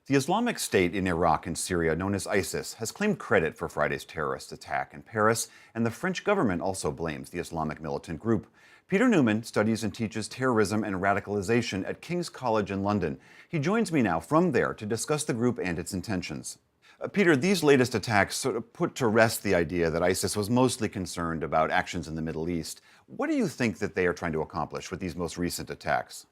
The Islamic State in Iraq and Syria, known as ISIS, has claimed credit for Friday's terrorist attack in Paris, and the French government also blames the Islamic militant group. Peter Newman studies and teaches terrorism and radicalization at King's College in London. He joins me now from there to discuss the group and its intentions. Peter, these latest attacks sort of put to rest the idea that ISIS was mostly concerned about actions in the Middle East. What do you think that they are trying to accomplish with these most recent attacks?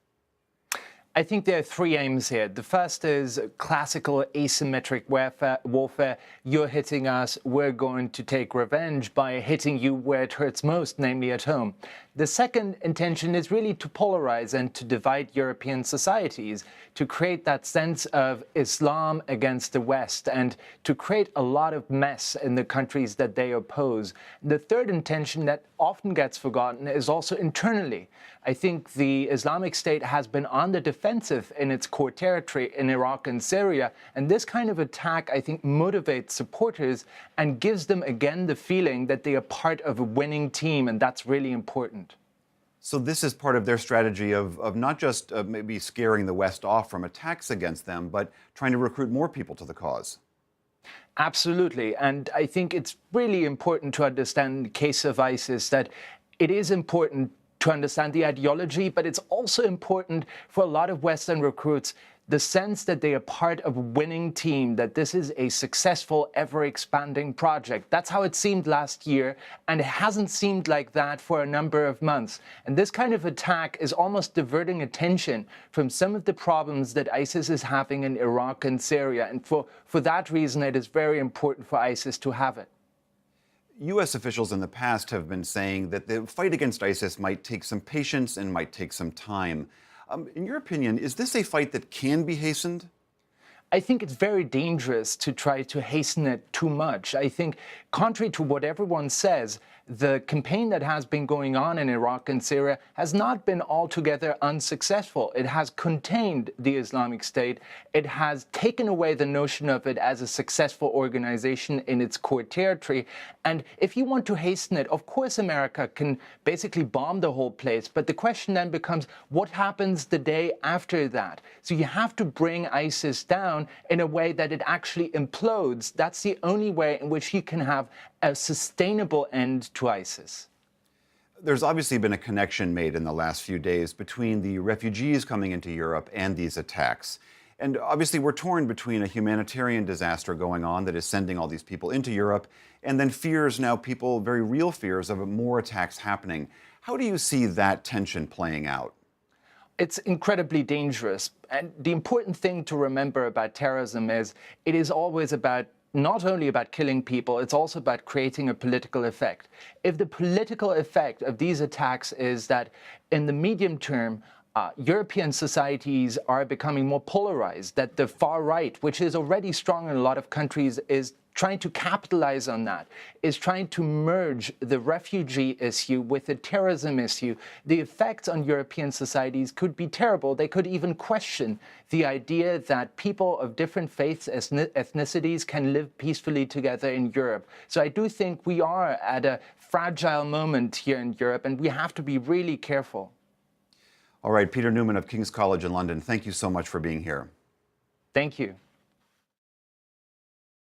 I think there are three aims here. The first is classical asymmetric warfare. You're hitting us, we're going to take revenge by hitting you where it hurts most, namely at home. The second intention is really to polarize and to divide European societies, to create that sense of Islam against the West and to create a lot of mess in the countries that they oppose. The third intention that often gets forgotten is also internally. I think the Islamic State has been on the defensive in its core territory in Iraq and Syria, and this kind of attack, I think, motivates supporters and gives them again the feeling that they are part of a winning team, and that's really important. So this is part of their strategy of not just maybe scaring the West off from attacks against them, but trying to recruit more people to the cause. Absolutely. And I think it's really important to understand in the case of ISIS that it is important to understand the ideology, but it's also important for a lot of Western recruits the sense that they are part of a winning team, that this is a successful, ever-expanding project. That's how it seemed last year, and it hasn't seemed like that for a number of months. And this kind of attack is almost diverting attention from some of the problems that ISIS is having in Iraq and Syria. And for that reason, it is very important for ISIS to have it. U.S. officials in the past have been saying that the fight against ISIS might take some patience and might take some time. In your opinion, is this a fight that can be hastened? I think it's very dangerous to try to hasten it too much. I think, contrary to what everyone says, the campaign that has been going on in Iraq and Syria has not been altogether unsuccessful. It has contained the Islamic State. It has taken away the notion of it as a successful organization in its core territory. And if you want to hasten it, of course, America can basically bomb the whole place. But the question then becomes, what happens the day after that? So you have to bring ISIS down in a way that it actually implodes. That's the only way in which you can have a sustainable end to ISIS. There's obviously been a connection made in the last few days between the refugees coming into Europe and these attacks. And obviously we're torn between a humanitarian disaster going on that is sending all these people into Europe and then fears now, people, very real fears of more attacks happening. How do you see that tension playing out? It's incredibly dangerous. And the important thing to remember about terrorism is it is always about not only about killing people, it's also about creating a political effect. If the political effect of these attacks is that in the medium term, European societies are becoming more polarized, that the far right, which is already strong in a lot of countries, is trying to capitalize on that, is trying to merge the refugee issue with the terrorism issue, the effects on European societies could be terrible. They could even question the idea that people of different faiths, ethnicities can live peacefully together in Europe. So I do think we are at a fragile moment here in Europe, and we have to be really careful. All right, Peter Newman of King's College in London, thank you so much for being here. Thank you.